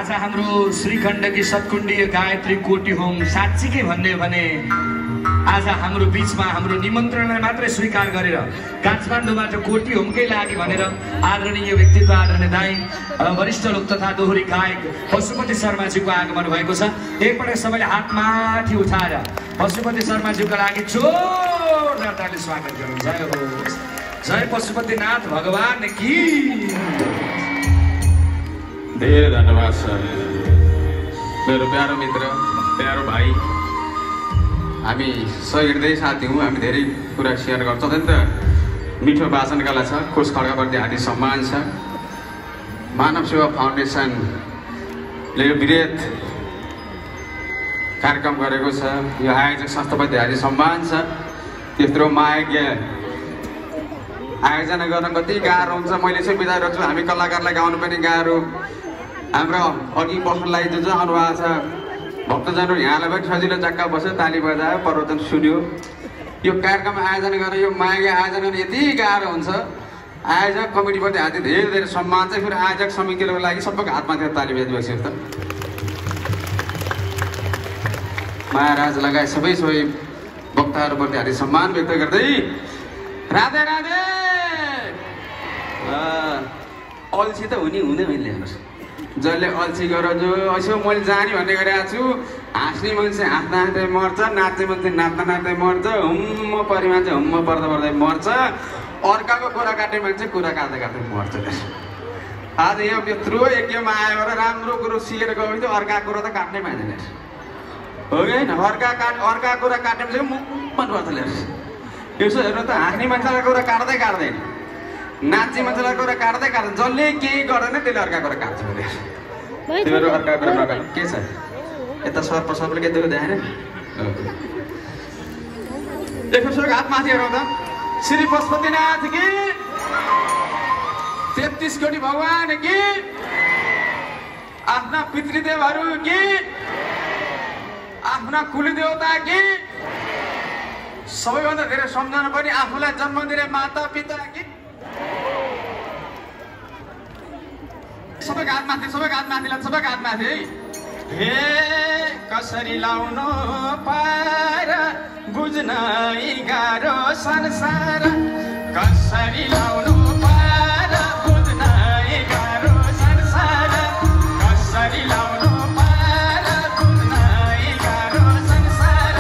आज हाम्रो श्रीखण्डकी सत्कुण्डीय गायत्री कोटी होम साँच्चीकै भन्ने हो भने आज हाम्रो बीचमा हाम्रो निमन्त्रणलाई मात्रै स्वीकार गरेर काठमाडौँबाट कोटी होमकै लागि भनेर आदरणीय व्यक्तित्व आदरणीय दाई वरिष्ठ लोक तथा दोहोरी गायक पशुपति शर्माजीको आगमन भएको छ। एकपटक सबैले हात माथि उठाएर पशुपति शर्माजीको लागि जोरदार ताली स्वागत गरौँ। जय होस्, जय पशुपतिनाथ भगवान की। धेरै धन्यवाद सर। मेरो प्यारो मित्र, प्यारो भाइ, हामी सहृदय साथी हौँ। हामी धेरै कुरा सेयर गर्छौँ। अत्यन्त मिठो वाचन कला छ, कोष खड्काप्रति हार्दिक सम्मान छ। मानव सेवा फाउन्डेसनले यो वृहत कार्यक्रम गरेको छ। यो आयोजक संस्थाप्रति हार्दिक सम्मान छ। त्यत्रो माया आयोजना गर्न कति गाह्रो हुन्छ। मैले चाहिँ बिदा गर्छु, हामी कलाकारलाई गाउनु पनि गाह्रो। हाम्रो अघि बस्नलाई जो आउनु भएको छ भक्तजनहरू, यहाँलाई पनि सजिलो चक्का बस्यो, ताली बजायो, प्रवचन सुन्यो। यो कार्यक्रम आयोजना गरेर यो माया आयोजना गर्न यति गाह्रो हुन्छ। आयोजक कमिटीप्रति हार्दिक धेरै धेरै सम्मान चाहिँ। फेरि आयोजक समितिको लागि सबैको हातमा थियो ताली बजाइसक्यो त। महाराज लगायत सबै वक्ताहरूप्रति हार्दिक सम्मान व्यक्त गर्दै राधे राधे। अल्छी त हुँदैन हेर्नुहोस्। जसले अल्छी गर जो यसो मैले जाने भन्ने गरिरहेको छु। हाँस्ने मान्छे हाँस्दा हाँस्दै मर्छ, नाच्ने मान्छे नाच्दा नाच्दै मर्छ, हुम्म परे मान्छे हुम्म पर्दा पर्दै मर्छ, अर्काको कुरा काट्ने मान्छे कुरा काट्दै काट्दै मर्छ। आज यहाँ यत्रो यज्ञमा आयो र राम्रो कुरो सिकेर गयो भने अर्का कुरा त काट्नै मान्दैन हो कि होइन? अर्का कुरा काट्ने मान्छे मन पर्छ लिएर। यसो हेर्नु त, हाँस्ने मान्छेलाई कुरा काट्दै काट्दैन, नाच्ने मान्छेलाई कुरा काट्दै काट्दैन, जसले केही गर्दैन त्यसले अर्का कुरा काट्छ भने तिमीहरू अर्का कुरा नकाट्नु। के छ यता सर्पले के देख्यो देखाएन? एकपटक हात माथि हेरौँ त। श्री पशुपतिनाथ की, 33 कोटी भगवान की, आफ्ना पितृदेवहरू की, आफ्ना कुलदेवता की, सबैभन्दा धेरै सम्झना पनि आफूलाई जन्म दिने माता पिता की। सबैको हात माथि, सबैको हात माथि, सबैको हात माथि। हे कसरी लाउनु पार बुझ्न गाह्रो संसार, कसरी लाउनु पार बुझ्न गाह्रो संसार, कसरी लाउनु पार बुझ्न गाह्रो संसार,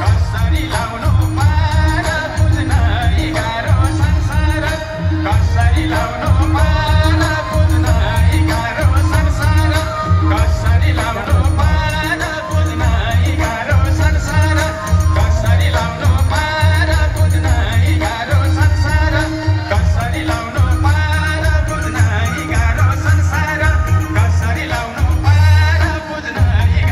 कसरी लाउनु पार बुझ्न गाह्रो संसार, कसरी लाउनु पार बुझ्न गाह्रो संसार, कसरी लाउनु पार बुझ्न गाह्रो संसार, कसरी लाउनु पार बुझ्न गाह्रो संसार, कसरी लाउनु पार बुझ्न गाह्रो संसार, कसरी लाउनु पार बुझ्न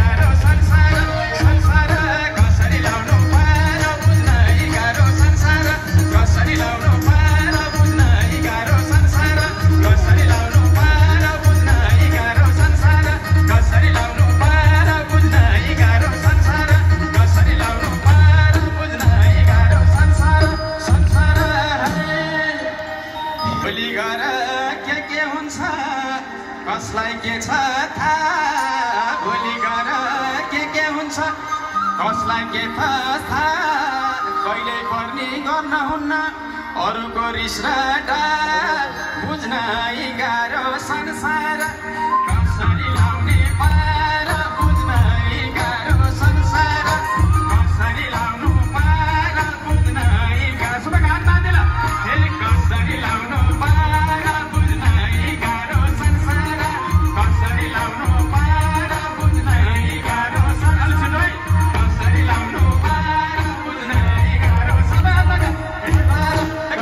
गाह्रो संसार, संसार कसरी लाउनु पार बुझ्न गाह्रो संसार, कसरी लाउनु पार बुझ्न गाह्रो संसार, कसरी लाउनु पार बुझ्न गाह्रो संसार, कसरी लाउनु पार बुझ्न गाह्रो संसार, कसरी लाउनु पार बुझ्न गाह्रो संसार, संसार भोलि गएर के हुन्छ कसलाई के छ थाहा, भोलि गएर के हुन्छ कसलाई के थाहा, कहिले पर्ने गर्न हुन्न अरूको रिस र डार, बुझ्न गाह्रो संसार, कसरी लाउने पार बुझ्न गाह्रो संसार, कसरी लाउनु पार बुझ्न गाह्रो। सबैको हात माथि ल। फेरि कसरी लाउनु पार बुझ्न गाह्रो संसार, कसरी लाउनु पार बुझ्न गाह्रो संसार, कसरी लाउनु पार बुझ्न गाह्रो संसार,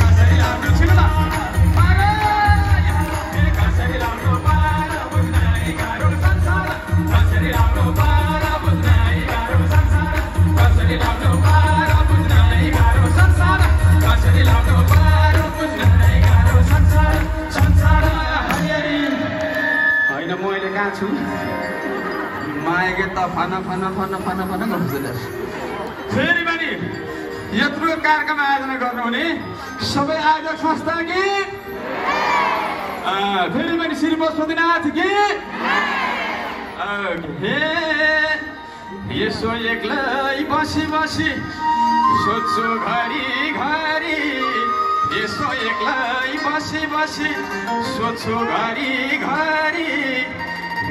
कसरी लाउनु छिटो ल पार, कसरी लाउनु पार बुझ्न गाह्रो संसार, कसरी लाउनु पार बुझ्न गाह्रो संसार, कसरी लाउनु पार बुझ्न गाह्रो संसार, कसरी लाउनु पार बुझ्न गाह्रो संसार, संसार हरिहरि होइन। म अहिले कहाँ छु? मायागे त फन फन फन फन फन गर्छु। फेरि पनि यत्रो कार्यक्रम आयोजना गर्नुहुने सबै आयोजक संस्था कि फेरि पनि श्री पशुपतिनाथ की हे यसो एक्लै बसी बसी सोध्छु घरी घरी यसो एक्लै बसी बसी सोध्छु घरी घरी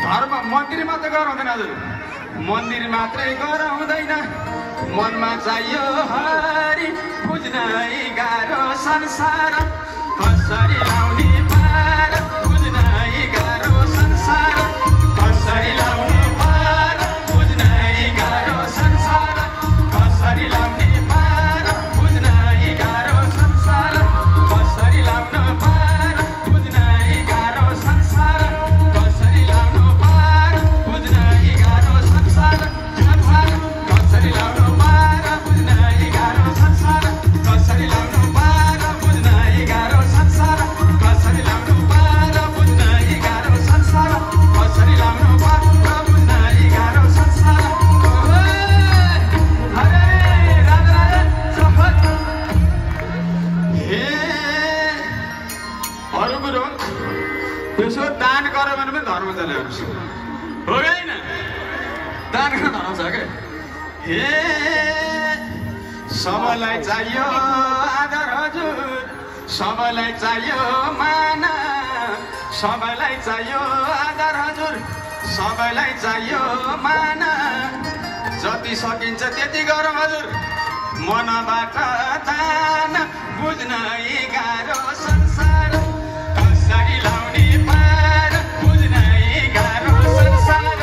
धर्म मन्दिर मात्र गराउँदैन हजुर मन्दिर मात्रै गराउँदैन मनमा चाहियो हरि बुझ्नै गाह्रो संसार कसरी लाउने पार बुझ्नै गाह्रो संसार कसरी लाउने पार बुझ्नै गाह्रो संसार कसरी लाउने पार बुझ्नै गाह्रो संसार कसरी लाउन पार बुझ्नै गाह्रो संसार कसरी लाउनु पार बुझ्नै गाह्रो संसार संसार कसरी लाउनु पार बुझ्नै गाह्रो संसार कसरी लाउनु पार बुझ्नै गाह्रो संसार कसरी लाउनु पार बुझ्नै गाह्रो संसार कसरी लाउनु पार बुझ्नै गाह्रो संसार हरे राधा सफल हे अरू कुरो त्यसो दान गर्यो भने पनि धर्म चलाउँछ हो कि होइन दान गर्न धर्म छ क्या हे सबैलाई चाहियो आदर हजुर सबैलाई चाहियो मान सबैलाई चाहियो आदर हजुर सबैलाई चाहियो मान जति सकिन्छ त्यति गरौँ हजुर मनबाट दान बुझ्नै गाह्रो संसार कसरी लाउने पार बुझ्नै गाह्रो संसार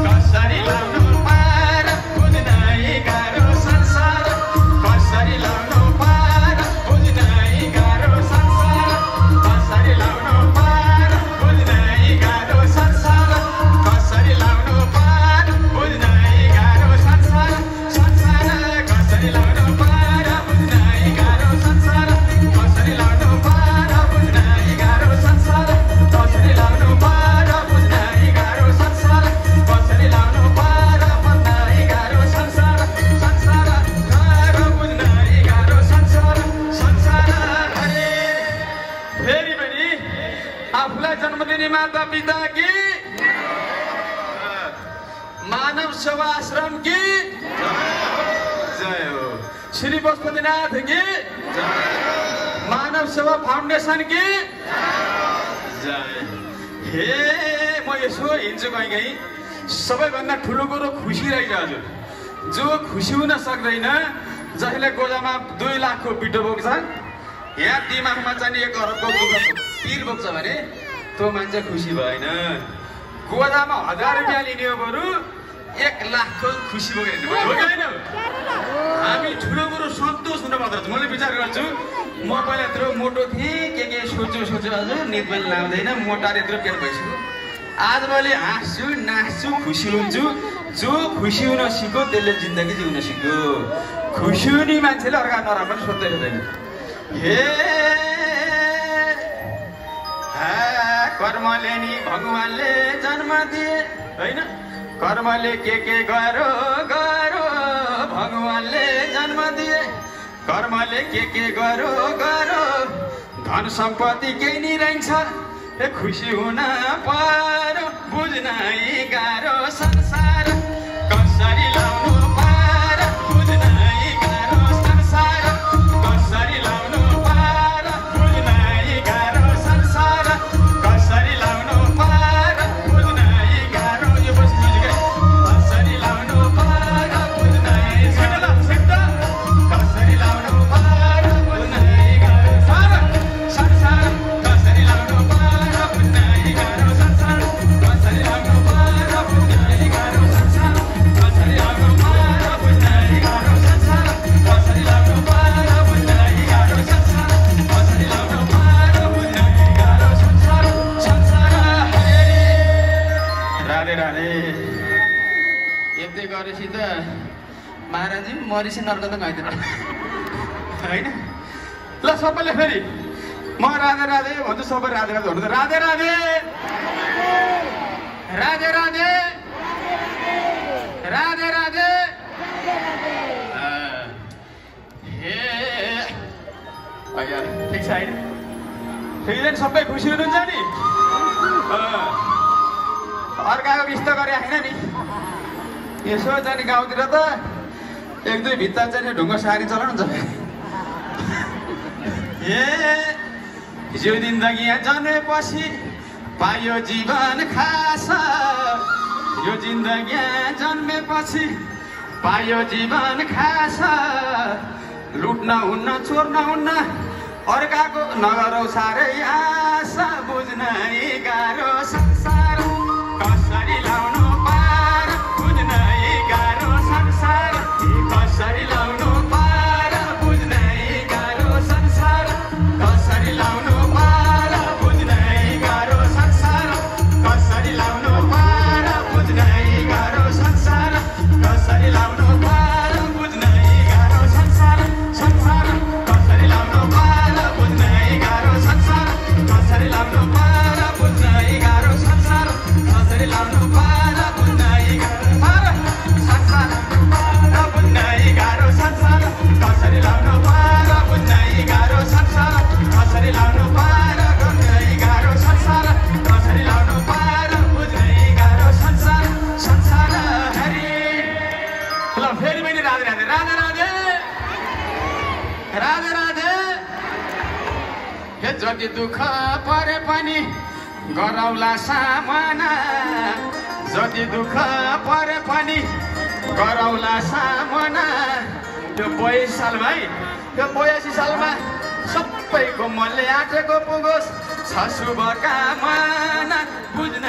कसरी लाउनु पार बुझ्नै गाह्रो संसार कसरी लाउनु पार बुझ्नै गाह्रो संसार कसरी लाउनु पार बुझ्नै गाह्रो संसार कसरी लाउनु पार बुझ्नै गाह्रो संसार संसार कसरी लाउनु पार बुझ्नै गाह्रो संसार कसरी लाउनु पार बुझ्नै गाह्रो संसार कसरी लाउनु पार बुझ्नै गाह्रो संसार कसरी लाउनु पार बुझ्नै गाह्रो संसार संसार गाह्रो बुझ्नै गाह्रो संसार संसार हरे फेरि पनि आफूलाई जन्म दिने माता पिता कि मानव सेवा आश्रम की जय हो श्री पशुपतिनाथ की मानव सेवा फाउन्डेसन की जय हे म यसो हिँड्छु कहीँ कहीँ सबैभन्दा ठुलो कुरो खुसी रहेछ हजुर जो खुसी हुन सक्दैन जसले गोजामा 2 लाखको पिठो बोक्छ यहाँ दिमागमा चाहिँ 1 अरबको पिर बोक्छ भने त्यो मान्छे खुसी भएन गोजामा 1000 रुपियाँ लिने हो बरु 1 लाखको खुसी बोकेर हिँड्नु हो कि होइन हामी ठुलो कुरो सन्तोष हुन पर्दछ मैले विचार गर्छु म पहिला यत्रो मोटो थिएँ के सोच्छु हजुर निद पनि लाग्दैन मोटा यत्रो पेट भइसक्यो आज मैले हाँस्छु नाच्छु खुसी हुन्छु जो खुसी हुन सिक्यो त्यसले जिन्दगी जिउन सिक्यो खुसी हुने मान्छेले अर्का नराम्रो पनि सोच्दै हुँदैन हे कर्मले नि भगवानले जन्म दिए होइन कर्मले के गरो गरो भगवानले जन्म दिए कर्मले के गरो गरो धन सम्पत्ति केही नि रहन्छ ए खुसी हुन पारो बुझ्नै गाह्रो संसार कसरी लाउनु पार बुझ्नै गाह्रो संसार कसरी लाउनु पार बुझ्नै गाह्रो संसार कसरी लाउनु पार बुझ्नै गाह्रो यो बस म्युजिक कसरी लाउनु पार बुझ्नै कसरी लाउनु पार बुझ्नै गाह्रो संसार कसरी लाउनु पार बुझ्नै गाह्रो संसार कसरी लाउनु पार बुझ्नै गाह्रो संसार कसरी लाउनु पार बुझ्नै गाह्रो संसार कसरी लाउनु पार बुझ्नै गाह्रो संसार कसरी लाउनु पार बुझ्नै गाह्रो संसार संसार हरे राधे राधे यति गरेपछि त महाराजी मरिसी नर्क त गइदिनु होइन ल सबैले फेरि म राधे राधे भन्छु सबै राधे राधे भन्नु राधे राधे राधे राधे राधे राधे हे ठिक छ होइन ठिक सबै खुसी हुनुहुन्छ नि अर्काको बिस्त गरे होइन नि यसो जाने गाउँतिर त एक दुई भित्ता चाहिँ ढुङ्गा सारी चलाउनु छ ए यो जिन्दगी जन्मेपछि पायो जीवन खास यो जिन्दगी जन्मेपछि पायो जीवन खास लुट्न हुन्न चोर्न हुन्न अर्काको नगरौ साह्रै आशा बुझ्न गाह्रो संसार कसरी लाउनु पार बुझ्न गाह्रो संसार कसरी लाउनु पार बुझ्न गाह्रो संसार कसरी लाउनु पार बुझ्न गाह्रो संसार कसरी लाउनु पार बुझ्न गाह्रो संसार कसरी लाउनु पार बुझ्न गाह्रो संसार संसार कसरी लाउनु पार बुझ्न गाह्रो संसार कसरी लाउनु पार बुझ्न गाह्रो संसार कसरी लाउनु पार बुझ्न गाह्रो संसार बुझ्न गाह्रो संसार कसरी लाउनु पार बुझ्न गाह्रो संसार कसरी लाउनु पार बुझ्न गाह्रो संसार कसरी लाउनु पार बुझ्न गाह्रो संसार संसार हरि ल फेरि पनि राधे राधे राधे राधे राधे राधे हे जति दुःख परे पनि गरौला सामना जति दुःख परे पनि गरौला सामना त्यो 82 सालमा है त्यो 82 सालमा सबैको मनले आँटेको पुगोस् छ शुभकामना बुझ्न